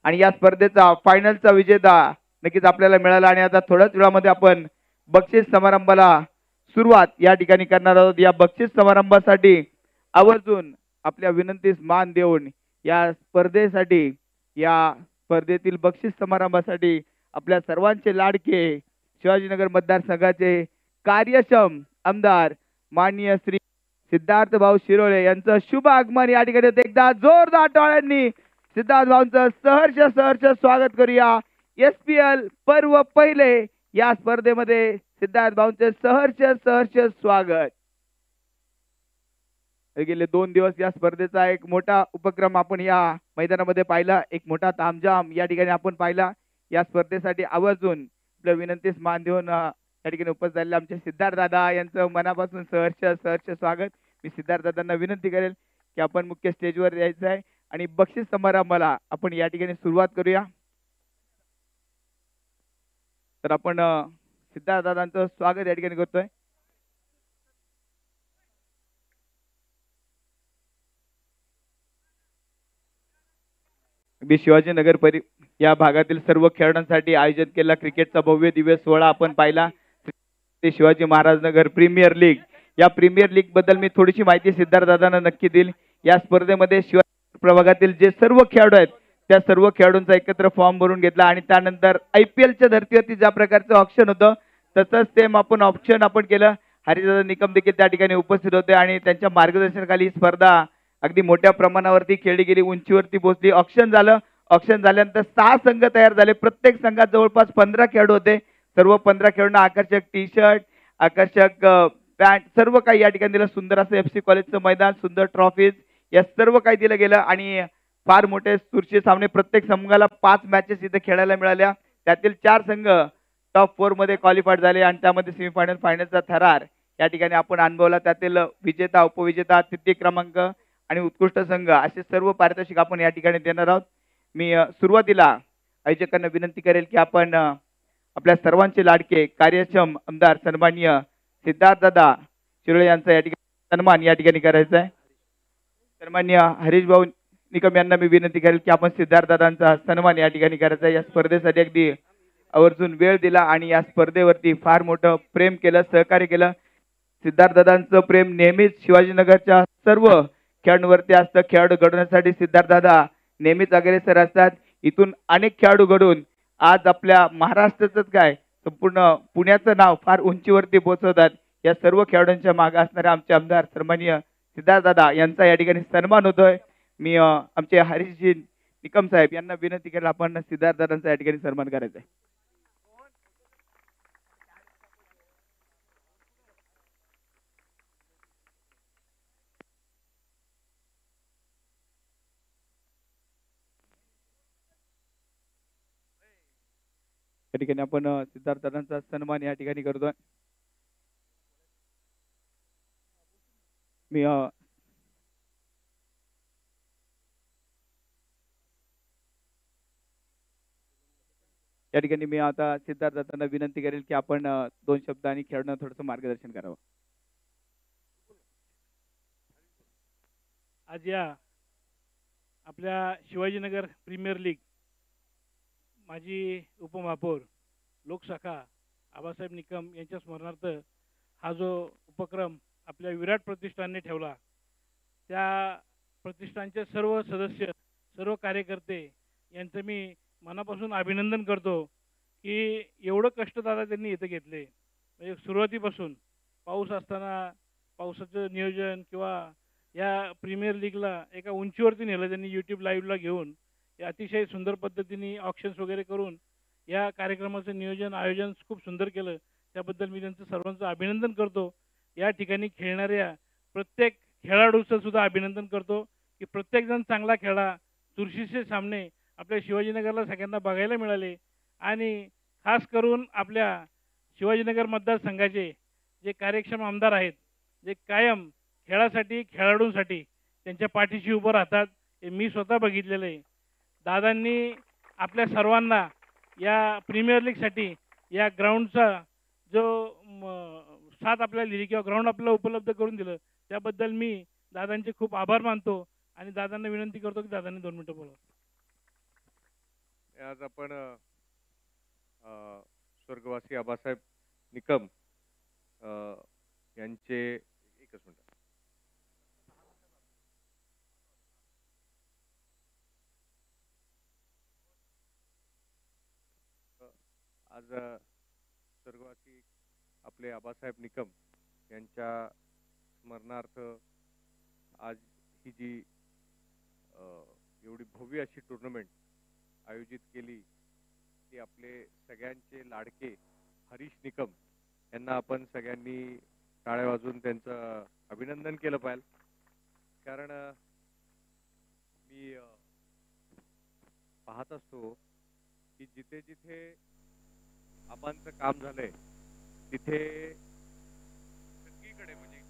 आणि या स्पर्धेचा फायनलचा विजेता नक्कीच आपल्याला मिळाला। आणि आता थोड्याच वेळामध्ये आपण बक्षीस समारंभाला सुरुवात या ठिकाणी करणार आहोत। या बक्षीस समारंभासाठी आवर्जून आपल्या विनंतीस मान देऊन या स्पर्धेसाठी, या स्पर्धेतील बक्षीस समारंभासाठी आपल्या सर्वांचे लाडके शिवाजीनगर मतदारसंघाचे कार्यक्षम आमदार माननीय श्री सिद्धार्थ भाऊ शिरोळे यांचं शुभ आगमन या ठिकाणी एकदा जोरदार टाळ्यांनी सिद्धार्थ भाऊंचं सहर्ष सहर्ष स्वागत करूया। SPL पर्व पहिले या स्पर्धेमध्ये सिद्धार्थ भाऊंचे सहर्ष सहर्ष स्वागत। गेले 2 दिवस या स्पर्धेचा एक मोठा उपक्रम आपण या मैदानामध्ये पाहिला, एक मोठा तामझाम या ठिकाणी आपण पाहिला। या स्पर्धेसाठी आवर्जून आपल्या विनंतीस मान देऊन या ठिकाणी उपस्थित झालेले आमचे सिद्धार्थ दादा यांचं मनापासून सहर्ष सहर्ष स्वागत। मी सिद्धार्थ दादांना विनंती करेल की आपण मुख्य स्टेजवर यायचं आहे आणि बक्षीस समारंभाला आपण या ठिकाणी सुरुवात करूया। तर आपण सिद्धार्थ दादांचं स्वागत या ठिकाणी करतोय। मी शिवाजीनगर या भागातील सर्व खेळाडूंसाठी आयोजित केलेला क्रिकेटचा भव्य दिव्य सोहळा आपण पाहिला। ते शिवाजी महाराज नगर प्रीमियर लीग, या प्रीमियर लीग बद्दल मी थोडीशी माहिती सिद्धार्थ दादांना नक्की देईल। या स्पर्धेमध्ये शिवाजी प्रभागातील जे सर्व खेळाडू आहेत त्या सर्व खेळाडूंचा एकत्र फॉर्म भरून घेतला आणि त्यानंतर IPLच्या धर्तीवरती ज्या प्रकारचं ऑप्शन होतं तसंच सेम ऑप्शन आपण केलं। हरिदादा निकम देखील त्या ठिकाणी उपस्थित होते आणि त्यांच्या मार्गदर्शनाखाली ही स्पर्धा अगदी मोठ्या प्रमाणावरती खेळली गेली, उंचीवरती पोहोचली। ऑप्शन झालं, ऑप्शन झाल्यानंतर 6 संघ तयार झाले। प्रत्येक संघात जवळपास 15 खेळाडू होते। सर्व 15 खेळाडूंना आकर्षक टी-शर्ट, आकर्षक पॅन्ट सर्व काही या ठिकाणी दिलं। सुंदर असं FC कॉलेजचं मैदान, सुंदर ट्रॉफीज या सर्व काही दिलं गेलं आणि फार मोठे चुरशी सामने, प्रत्येक संघाला 5 मॅचेस इथे खेळायला मिळाल्या। त्यातील 4 संघ टॉप 4 मध्ये क्वालिफाईड झाले आणि त्यामध्ये सेमीफायनल फायनलचा थरार या ठिकाणी आपण अनुभवला। त्यातील विजेता, उपविजेता, तृतीय क्रमांक आणि उत्कृष्ट संघ असे सर्व पारितोषिक आपण या ठिकाणी देणार आहोत। मी सुरुवातीला आयोजकांना विनंती करेल की आपण आपल्या सर्वांचे लाडके कार्यक्षम आमदार सन्माननीय सिद्धार्थ दादा शिरोळे यांचा या ठिकाणी सन्मान या ठिकाणी करायचा आहे। सन्माननीय हरीश भाऊ निकम यांना मी विनंती करेल की आपण सिद्धार्थ दादांचा सन्मान या ठिकाणी करायचा आहे। या स्पर्धेसाठी अगदी आवर्जून वेळ दिला आणि या स्पर्धेवरती फार मोठं प्रेम केलं, सहकार्य केलं। सिद्धार्थ दादांचं प्रेम नेहमीच शिवाजीनगरच्या सर्व खेळाडूंवरती असतं। खेळाडू घडवण्यासाठी सिद्धार्थ दादा नेहमीच अग्रेसर असतात। इथून अनेक खेळाडू घडून आज आपल्या महाराष्ट्राचंच काय संपूर्ण पुण्याचं नाव फार उंचीवरती पोहोचवतात। या सर्व खेळाडूंच्या मागे असणारे आमचे आमदार सन्माननीय सिद्धार्थ दादा यांचा या ठिकाणी सन्मान होतोय। मी आमचे हरीशजी निकम साहेब यांना विनंती केली आपण सिद्धार्थ दादांचा या ठिकाणी सन्मान करायचा आहे। या ठिकाणी आपण सिद्धार्थ दादांचा सन्मान या ठिकाणी करतोय। मी या ठिकाणी मी आता सिद्धार्थ दादांना विनंती करेल की आपण 2 शब्दांनी खेळाडूंना थोडंसं मार्गदर्शन करावं। आज या आपल्या शिवाजीनगर प्रीमियर लीग माजी उपमहापौर लोकशाखा आबासाहेब निकम यांच्या स्मरणार्थ हा जो उपक्रम आपल्या विराट प्रतिष्ठानने ठेवला, त्या प्रतिष्ठानचे सर्व सदस्य, सर्व कार्यकर्ते यांचं मी मनापासून अभिनंदन करतो की एवढं कष्ट दादा त्यांनी इथे घेतले। म्हणजे सुरुवातीपासून पाऊस असताना पावसाचं नियोजन किंवा या प्रीमियर लीगला एका उंचीवरती नेलं त्यांनी YouTube लाईव्हला घेऊन। या अतिशय सुंदर पद्धतीने ऑक्शन्स वगैरे करून या कार्यक्रमाचं नियोजन आयोजन खूप सुंदर केलं। त्याबद्दल मी त्यांचं सर्वांचं अभिनंदन करतो। या ठिकाणी खेळणाऱ्या प्रत्येक खेळाडूचं सुद्धा अभिनंदन करतो की प्रत्येकजण चांगला खेळा। चुरशीचे सामने आपल्या शिवाजीनगरला सगळ्यांना बघायला मिळाले आणि खास करून आपल्या शिवाजीनगर मतदारसंघाचे जे कार्यक्षम आमदार आहेत, जे कायम खेळासाठी, खेळाडूंसाठी त्यांच्या पाठीशी उभं राहतात, हे मी स्वतः बघितलेलं आहे। दादांनी आपल्या सर्वांना या प्रीमियर लीगसाठी या ग्राउंडचा जो साथ आपल्याला दिली किंवा ग्राउंड आपल्याला उपलब्ध करून दिलं, त्याबद्दल मी दादांचे खूप आभार मानतो आणि दादांना विनंती करतो की दादांनी 2 मिनिटं बोलावं। आज आपण स्वर्गवासी आबासाहेब निकम यांचे एकच मिनिट. आज स्वर्गवासी आपले आबासाहेब निकम यांच्या स्मरणार्थ आज ही जी एवढी भव्य अशी टुर्नामेंट आयोजित केली ती आपले सगळ्यांचे लाडके हरीश निकम यांना आपण सगळ्यांनी टाळ्या वाजवून त्यांचं अभिनंदन केलं पाहिजे. कारण मी पाहत असतो की जिथे जिथे आबांचं काम झालंय तिथे सगळीकडे म्हणजे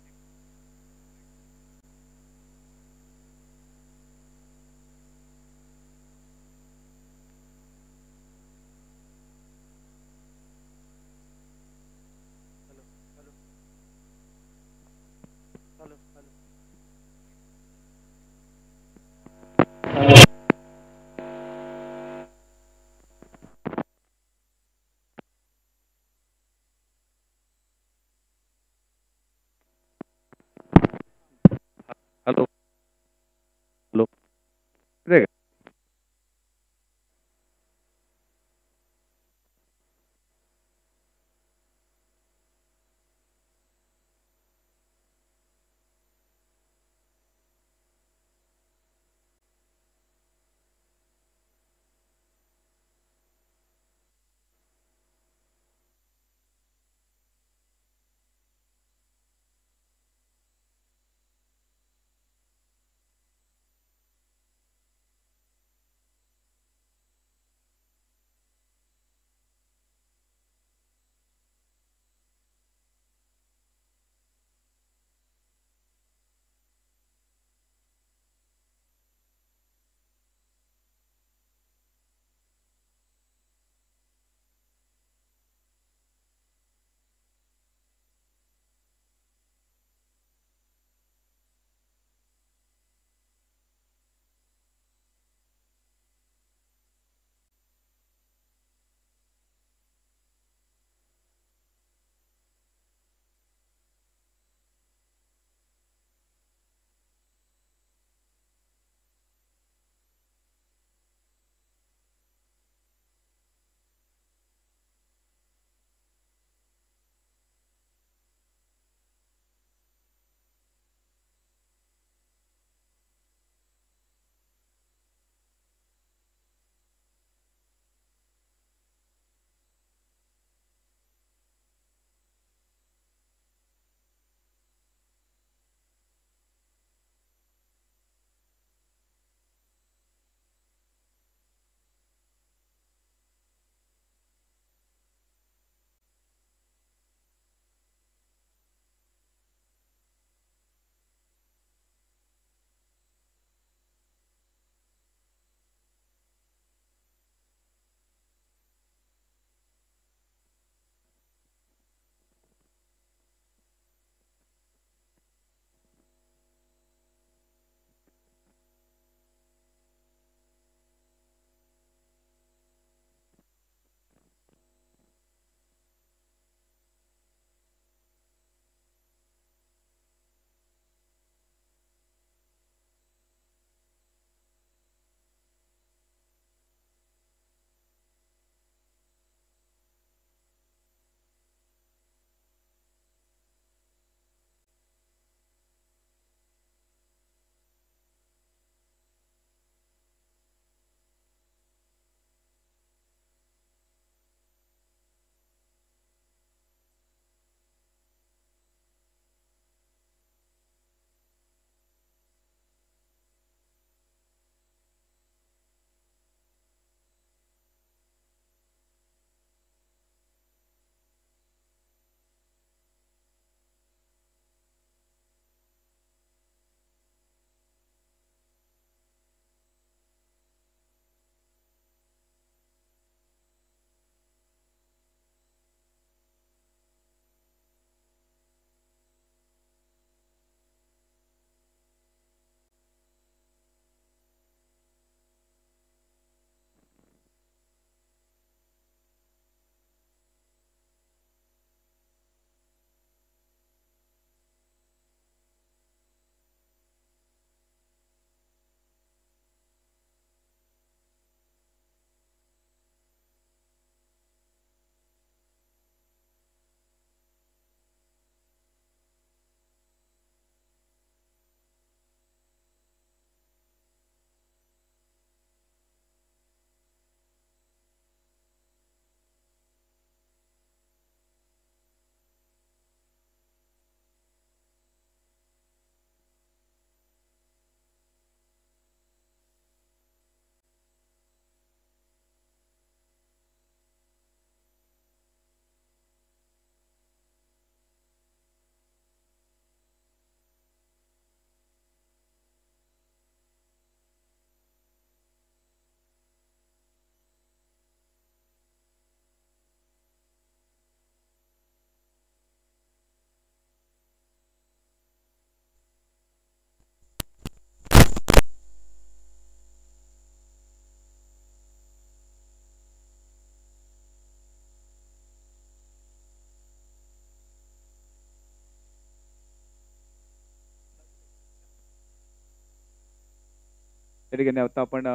त्या ठिकाणी आता आपण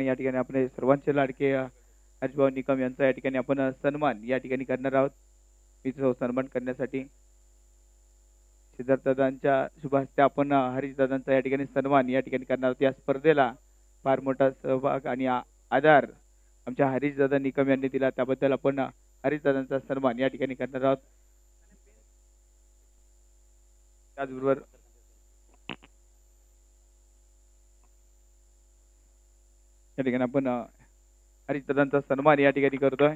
या ठिकाणी आपले सर्वांचे लाडके हर्षभाऊ निकम यांचा या ठिकाणी आपण सन्मान या ठिकाणी करणार आहोत. मी तो सन्मान करण्यासाठी सिद्धार्थदादांच्या शुभ हस्ते आपण हरीशदादांचा या ठिकाणी सन्मान या ठिकाणी करणार आहोत. या स्पर्धेला फार मोठा सहभाग आणि आधार आमच्या हरीशदादा निकम यांनी दिला, त्याबद्दल आपण हरीशदादांचा सन्मान या ठिकाणी करणार आहोत. त्याचबरोबर या ठिकाणी आपण हरीशदादांचा सन्मान या ठिकाणी करतोय.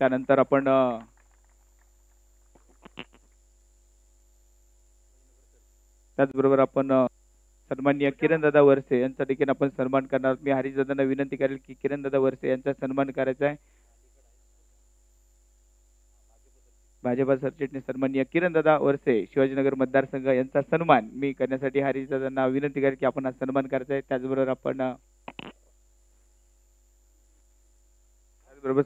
त्यानंतर आपण त्याचबरोबर आपण सन्माननीय किरणदादा वरसे यांचा देखील आपण सन्मान करणार आहोत. मी हरीशदादांना विनंती करेल की किरणदादा वरसे यांचा सन्मान करायचा आहे. भाजपा सरचिटणीस सन्माननीय किरणदादा वरसे शिवाजीनगर मतदारसंघ यांचा सन्मान मी करण्यासाठी हरीशदादांना विनंती करेल की आपण हा सन्मान करायचा आहे. त्याचबरोबर आपण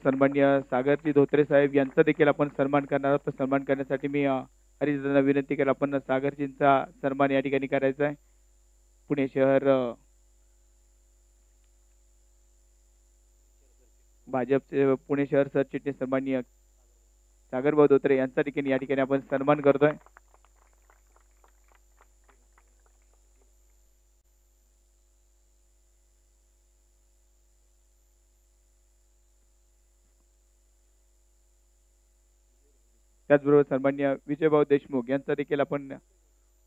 सन्माननीय सागरजी धोत्रे साहेब यांचा देखील आपण सन्मान करणार आहोत. सन्मान करण्यासाठी मी हरीशदादांना विनंती करेल आपण सागरजींचा सन्मान या ठिकाणी करायचा आहे. पुणे शहर भाजपचे पुणे शहर सरचिटणीस सन्माननीय सागरभाऊ धोत्रे यांचा देखील या ठिकाणी आपण सन्मान करतोय. त्याचबरोबर सन्माननीय विजयभाऊ देशमुख यांचा देखील आपण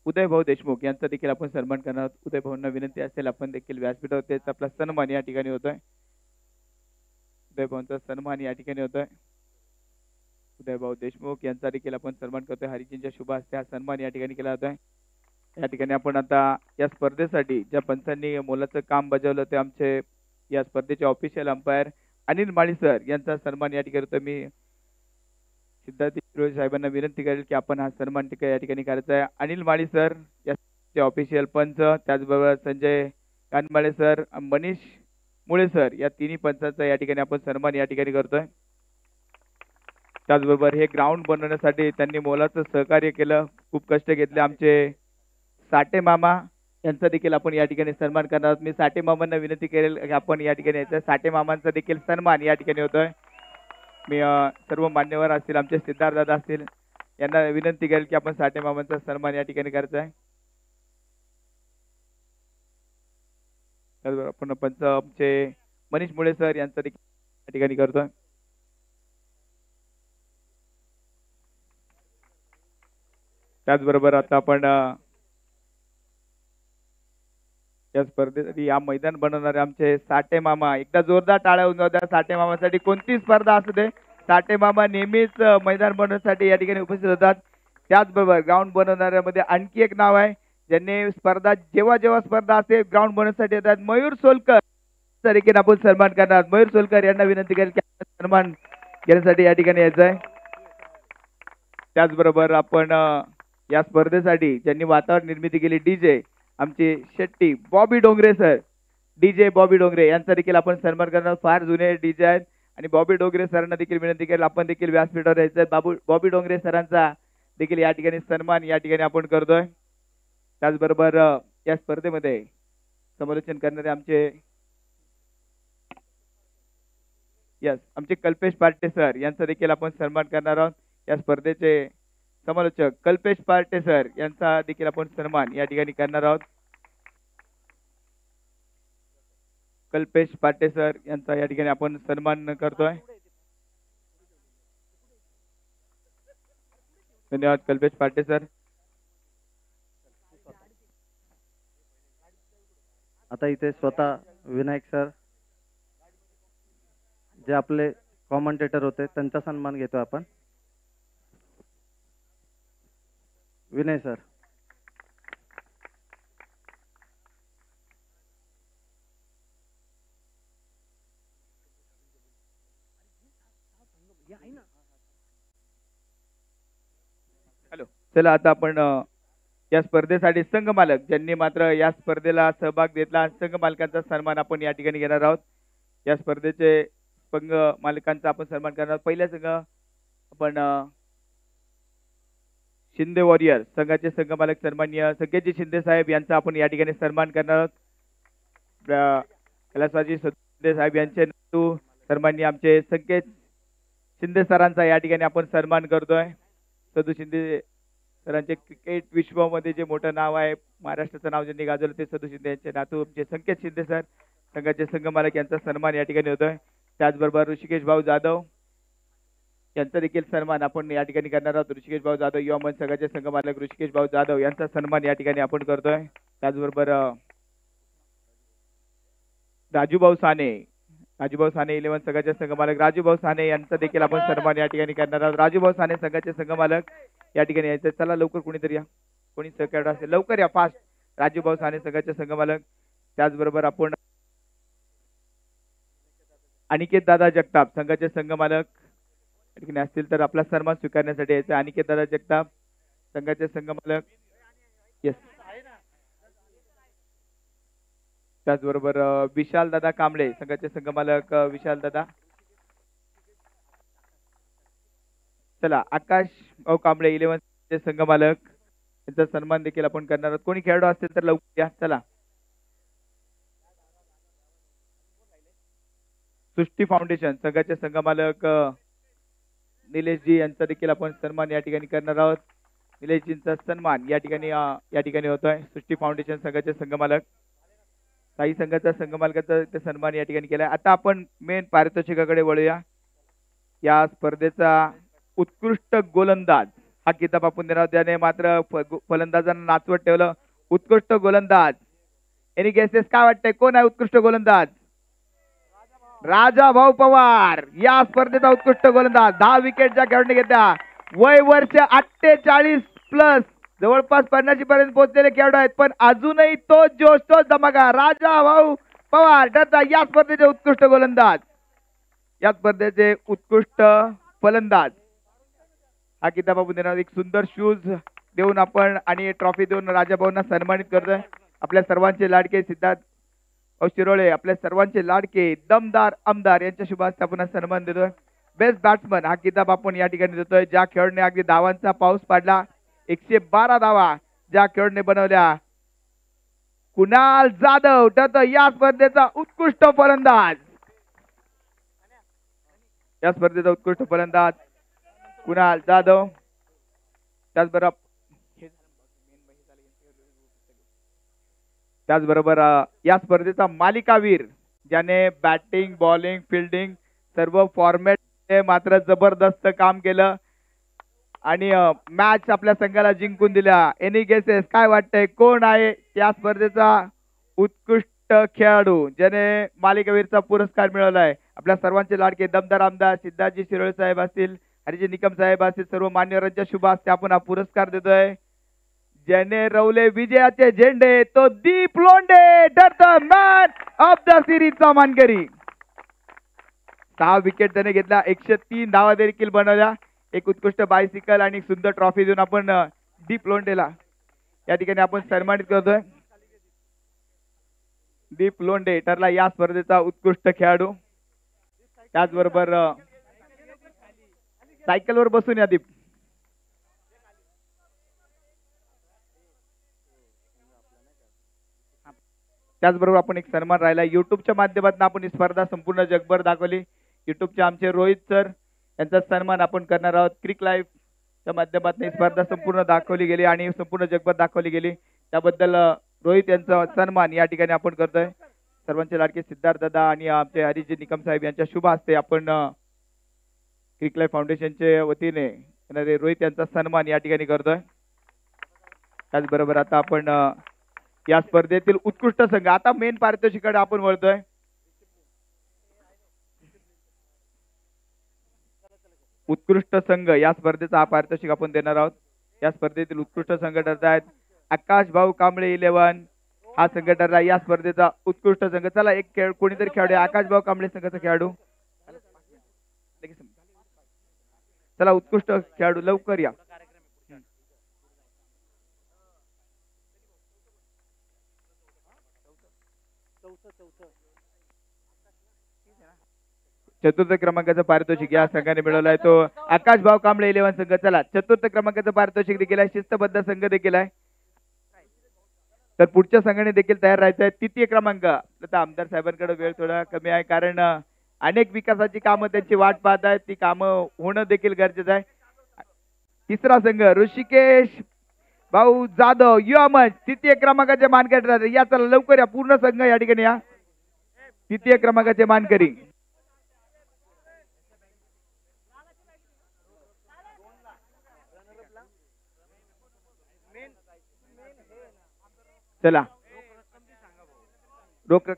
उदयभाऊ देशमुख यांचा देखील आपण सन्मान करणार आहोत. उदयभाऊंना विनंती असेल आपण देखील व्यासपीठावर त्याचा आपला सन्मान या ठिकाणी होतोय. उदयभाऊंचा सन्मान या ठिकाणी होतोय. उदयभाऊ देशमुख यांचा देखील आपण सन्मान करतोय. हरिजींच्या शुभ हस्ते हा सन्मान या ठिकाणी केला जातोय. या ठिकाणी आपण आता या स्पर्धेसाठी ज्या पंचांनी मोलाचं काम बजावलं ते आमचे या स्पर्धेचे ऑफिशियल अंपायर अनिल माळी सर यांचा सन्मान या ठिकाणी होतोय. मी सिद्धार्थ साहेबांना विनंती करेल की आपण हा सन्मान या ठिकाणी करायचा आहे. अनिल माळी सर या ऑफिशियल पंच, त्याचबरोबर संजय कानमाळे सर, मनीष मुळे सर या तिन्ही पंचांचा या ठिकाणी आपण सन्मान या ठिकाणी करतोय. त्याचबरोबर हे ग्राउंड बनवण्यासाठी त्यांनी मोलाचं सहकार्य केलं, खूप कष्ट घेतले. आमचे साठे मामा यांचा देखील आपण या ठिकाणी सन्मान करणार आहोत. मी साठे मामांना विनंती करेल की आपण या ठिकाणी यायचं. साठे मामांचा देखील सन्मान या ठिकाणी होतोय. मी सर्व मान्यवर असतील, आमचे सिद्धार्थ दादा असतील, यांना विनंती करेल की आपण साठे मामांचा सन्मान या ठिकाणी करायचा आहे. त्याचबरोबर आपण पंच आमचे मनीष मुळे सर यांचा देखील या ठिकाणी करतोय. त्याचबरोबर आता आपण या स्पर्धेसाठी या मैदान बनवणारे आमचे साठे मामा, एकदा जोरदार टाळ्या होऊन जाऊ द्या साठे मामासाठी. कोणती स्पर्धा असू दे, साठे मामा नेहमीच मैदान बनवण्यासाठी या ठिकाणी उपस्थित होतात. त्याचबरोबर ग्राउंड बनवणाऱ्यामध्ये आणखी एक नाव आहे ज्यांनी स्पर्धा जेव्हा स्पर्धा असते ग्राउंड बनवण्यासाठी येतात, मयूर सोलकर देखील आपण सन्मान करणार. मयूर सोलकर यांना विनंती करेल की सन्मान घेण्यासाठी या ठिकाणी यायचं आहे. त्याचबरोबर आपण या स्पर्धेसाठी ज्यांनी वातावरण निर्मिती केली डीजे आमचे शेट्टी बॉबी डोंगरे सर, डीजे बॉबी डोंगरे यांचा देखील आपण सन्मान करणार. फार जुने डीजे आहेत आणि बॉबी डोंगरे सरांना देखील विनंती करेल आपण देखील व्यासपीठावर यायचं. बॉबी डोंगरे सरांचा देखील या ठिकाणी सन्मान या ठिकाणी आपण करतोय. त्याचबरोबर या स्पर्धेमध्ये समालोचन करणारे आमचे कल्पेश पार्टे सर यांचा देखील आपण सन्मान करणार आहोत. या स्पर्धेचे समालोचक कल्पेश पार्टे सर यांचा देखील आपण सन्मान या ठिकाणी करणार आहोत. कल्पेश पाटे सर यांचा या ठिकाणी आपण सन्मान करतोय. धन्यवाद कल्पेश पाटे सर. आता इथे स्वतः विनायक सर जे आपले कॉमेंटेटर होते त्यांचा सन्मान घेतो आपण. विनय सर. हॅलो, चला आता आपण या स्पर्धेसाठी संघ मालक ज्यांनी मात्र या स्पर्धेला सहभाग घेतला संघ मालकांचा सन्मान आपण या ठिकाणी घेणार आहोत. या स्पर्धेचे संघ मालकांचा आपण सन्मान करणार. पहिला संघ आपण शिंदे वॉरियर संघाचे संघमालक सन्माननीय संकेतजी शिंदे साहेब यांचा आपण या ठिकाणी सन्मान करणार आहोत. कैलासवासी शिंदे साहेब यांचे नातू सन्माननीय आमचे संकेत शिंदे सरांचा या ठिकाणी आपण सन्मान करतोय. सदू शिंदे सरांचे क्रिकेट विश्वामध्ये जे मोठं नाव आहे, महाराष्ट्राचं नाव ज्यांनी गाजवलं ते सदू शिंदे यांचे नातू आमचे संकेत शिंदे सर संघाचे संघमालक यांचा सन्मान या ठिकाणी होतोय. त्याचबरोबर ऋषिकेश भाऊ जाधव यांचा देखील सन्मान आपण या ठिकाणी करणार आहोत. ऋषिकेश भाऊ जाधव युवा मंच संघाचे संघमालक ऋषिकेश भाऊ जाधव यांचा सन्मान या ठिकाणी आपण करतोय. त्याचबरोबर राजूभाऊ साने 11 संघाचे संघमालक राजूभाऊ साने यांचा देखील आपण सन्मान या ठिकाणी करणार आहोत. राजूभाऊ साने संघाचे संघमालक या ठिकाणी यायचे. चला लवकर कोणीतरी या, कोणी सहकार्य असेल लवकर या, फास्ट. राजूभाऊ साने संघाचे संघमालक. त्याचबरोबर आपण अनिकेत दादा जगताप संघाचे संघमालक या ठिकाणी असतील तर आपला सन्मान स्वीकारण्यासाठी यायचं. अनिकेत दादा जगताप संघाचे संघमालक. येस. त्याचबरोबर विशाल दादा कांबळे संघाचे संघमालक विशाल दादा. चला आकाश भाऊ कांबळे 11 चे संघमालक यांचा सन्मान देखील आपण करणार आहोत. कोणी खेळाडू असतील तर लवकर या. चला सृष्टी फाउंडेशन संघाचे संघमालक निलेशजी यांचा देखील आपण सन्मान या ठिकाणी करणार आहोत. निलेशजींचा सन्मान या ठिकाणी होतोय. सृष्टी फाउंडेशन संघाचे संघमालक साई संघाचा संघमालकाचा सन्मान या ठिकाणी केलाय. आता आपण मेन पारितोषिकाकडे वळूया. या स्पर्धेचा उत्कृष्ट गोलंदाज हा किताब आपण देणार. त्याने मात्र फलंदाजांना नाचवत ठेवलं. उत्कृष्ट गोलंदाज एनी गेसेस काय वाटतंय कोण आहे उत्कृष्ट गोलंदाज? राजा भाऊ पवार या स्पर्धेचा उत्कृष्ट गोलंदाज. 10 विकेटच्या खेळाडूने घेतल्या. वय वर्ष 48+, जवळपास 50 पर्यंत पोहोचलेले खेळाडू आहेत, पण अजूनही तो जोश तो धमाका. राजा भाऊ पवार ठरता या स्पर्धेचे उत्कृष्ट गोलंदाज, या स्पर्धेचे उत्कृष्ट फलंदाज. हा किताब आपण देणार. एक सुंदर शूज देऊन आपण आणि ट्रॉफी देऊन राजा भाऊंना सन्मानित करतोय. आपल्या सर्वांचे लाडके सिद्धार्थ शिरोळे आपल्या सर्वांचे लाडके दमदार आमदार यांच्या शुभ हस्ते आपण सन्मान देतोय. बेस्ट बॅट्समन हा किताब आपण या ठिकाणी देतोय. ज्या खेळाडूने अगदी धावांचा पाऊस पाडला, 112 धावा ज्या खेळाडूने बनवल्या, कुणाल जाधव ठरतो या स्पर्धेचा उत्कृष्ट फलंदाज. या स्पर्धेचा उत्कृष्ट फलंदाज कुणाल जाधव. त्याचबरोबर या स्पर्धेचा मालिकावीर ज्याने बॅटिंग बॉलिंग फिल्डिंग सर्व फॉर्मॅट मात्र जबरदस्त काम केलं आणि मॅच आपल्या संघाला जिंकून दिल्या. एनी गेसेस काय वाटतंय कोण आहे या स्पर्धेचा उत्कृष्ट खेळाडू ज्याने मालिकावीरचा पुरस्कार मिळवलाय? आपल्या सर्वांचे लाडके दमदार आमदार सिद्धार्थजी शिरोळे साहेब असतील, हरिजी निकम साहेब असतील, सर्व मान्यवरांच्या शुभ हस्ते आपण हा पुरस्कार देतोय. ज्याने रवले विजयाचे झेंडे तो दीप लोंढे ठरतो मॅन ऑफ द सिरीजचा मानकरी. 6 विकेट त्याने घेतला, 103 धावा देखील बनवल्या. एक उत्कृष्ट बायसिकल आणि सुंदर ट्रॉफी देऊन आपण दीप लोंढेला या ठिकाणी आपण सन्मानित करतोय. दीप लोंढे ठरला या स्पर्धेचा उत्कृष्ट खेळाडू. त्याचबरोबर सायकलवर बसून या दीप. त्याचबरोबर आपण एक सन्मान राहिला. युट्यूबच्या माध्यमातून आपण ही स्पर्धा संपूर्ण जगभर दाखवली. युट्यूबचे आमचे रोहित सर यांचा सन्मान आपण करणार आहोत. क्रिक लाईव्हच्या माध्यमातून ही स्पर्धा संपूर्ण दाखवली गेली आणि संपूर्ण जगभर दाखवली गेली. त्याबद्दल रोहित यांचा सन्मान या ठिकाणी आपण करतोय. सर्वांचे लाडके सिद्धार्थ दादा आणि आमचे हरिजी निकम साहेब यांच्या शुभ हस्ते आपण क्रिक लाईव्ह फाउंडेशनचे वतीने रोहित यांचा सन्मान या ठिकाणी करतोय. त्याचबरोबर आता आपण या स्पर्धेतील उत्कृष्ट संघ आता मेन पारितोषिकाकडे आपण वळतोय. उत्कृष्ट संघ या स्पर्धेचा हा पारितोषिक आपण देणार आहोत. या स्पर्धेतील उत्कृष्ट संघ ठरत आहेत आकाश भाऊ कांबळे 11 हा संघ ठरला या स्पर्धेचा उत्कृष्ट संघ. चला एक खेळ कोणीतरी खेळाडू आकाश भाऊ कांबळे संघाचा खेळाडू. चला उत्कृष्ट खेळाडू लवकर या. चतुर्थ क्रमांकाचं पारितोषिक या संघाने मिळवलाय तो आकाश भाऊ कांबळे 11 संघ. चला चतुर्थ क्रमांकाचं पारितोषिक देखील आहे, शिस्तबद्ध संघ देखील आहे. तर पुढच्या संघाने देखील तयार राहायचं आहे. तृतीय क्रमांक आता आमदार साहेबांकडे वेळ थोडा कमी आहे, कारण अनेक विकासाची कामं त्यांची वाट पाहत आहेत, ती कामं होणं देखील गरजेचं आहे. तिसरा संघ ऋषिकेश भाऊ जाधव युवा मंच तृतीय क्रमांकाचे मानकरी या. चला लवकर या, पूर्ण संघ या ठिकाणी या. तृतीय क्रमांकाचे मानकरी चला रोख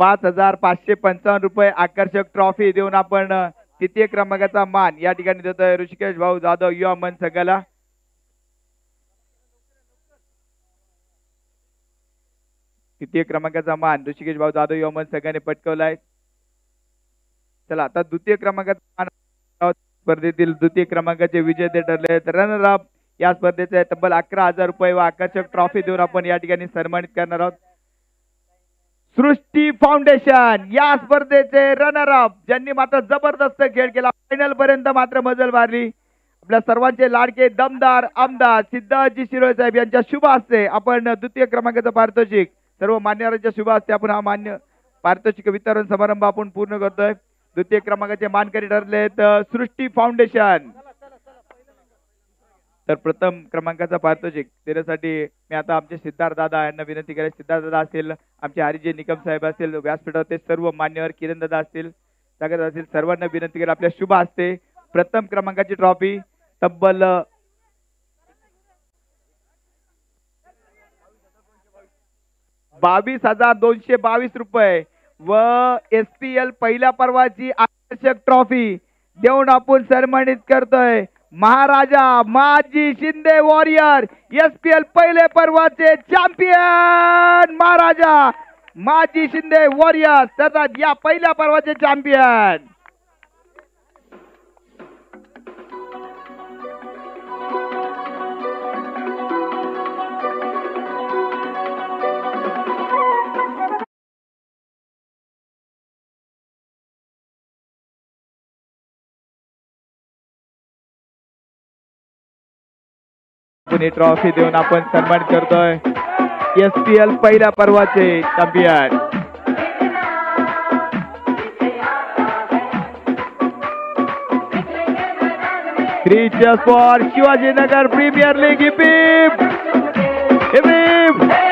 5,555 रुपये आकर्षक ट्रॉफी देऊन आपण तृतीय क्रमांकाचा मान या ठिकाणी देतोय ऋषिकेश भाऊ जाधव युवा मंच संघाला. तृतीय क्रमांकाचा मान ऋषिकेश भाऊ जाधव युवा मंच संघाने पटकवलाय. चला आता द्वितीय क्रमांकाचा मान स्पर्धेतील द्वितीय क्रमांकाचे विजेते ठरले आहेत. रनर अप या स्पर्धेचे तब्बल 11,000 रुपये व आकर्षक ट्रॉफी देऊन आपण या ठिकाणी सन्मानित करणार आहोत. सृष्टी फाउंडेशन या स्पर्धेचे रनर अप ज्यांनी मात्र जबरदस्त खेळ केला, फायनल पर्यंत मात्र मजल मारली. आपल्या सर्वांचे लाडके दमदार आमदार सिद्धार्थजी शिरोळे साहेब यांच्या शुभ हस्ते आपण द्वितीय क्रमांकाचं पारितोषिक सर्व मान्यवरांच्या शुभ हस्ते आपण हा मान्य पारितोषिक वितरण समारंभ आपण पूर्ण करतोय. द्वितीय क्रमांकाचे मानकरी ठरलेत सृष्टी फाउंडेशन. तर प्रथम क्रमांकाचा पारितोषिक देण्यासाठी मी आता आमचे सिद्धार्थ दादा यांना विनंती करेन. सिद्धार्थ दादा असतील, आमचे हरिजी निकम साहेब असतील, व्यासपीठावर सर्व मान्यवर किरण दादा असतील, सागर असतील, सर्वांना विनंती करेन आपल्या शुभ हस्ते प्रथम क्रमांकाची ट्रॉफी तब्बल 22,222 रुपये व SPL पहिल्या पर्वाची आकर्षक ट्रॉफी देऊन आपण सन्मानित करतोय महाराजा माजी शिंदे वॉरियर SPL पहिले पर्वाचे चॅम्पियन महाराजा माजी शिंदे वॉरियर सतत या पहिल्या पर्वाचे चॅम्पियन. ट्रॉफी देऊन आपण सन्मान करतोय SPL पहिल्या पर्वाचे champion. Three cheers for Shivajinagar premier league. Hip hip hip heap.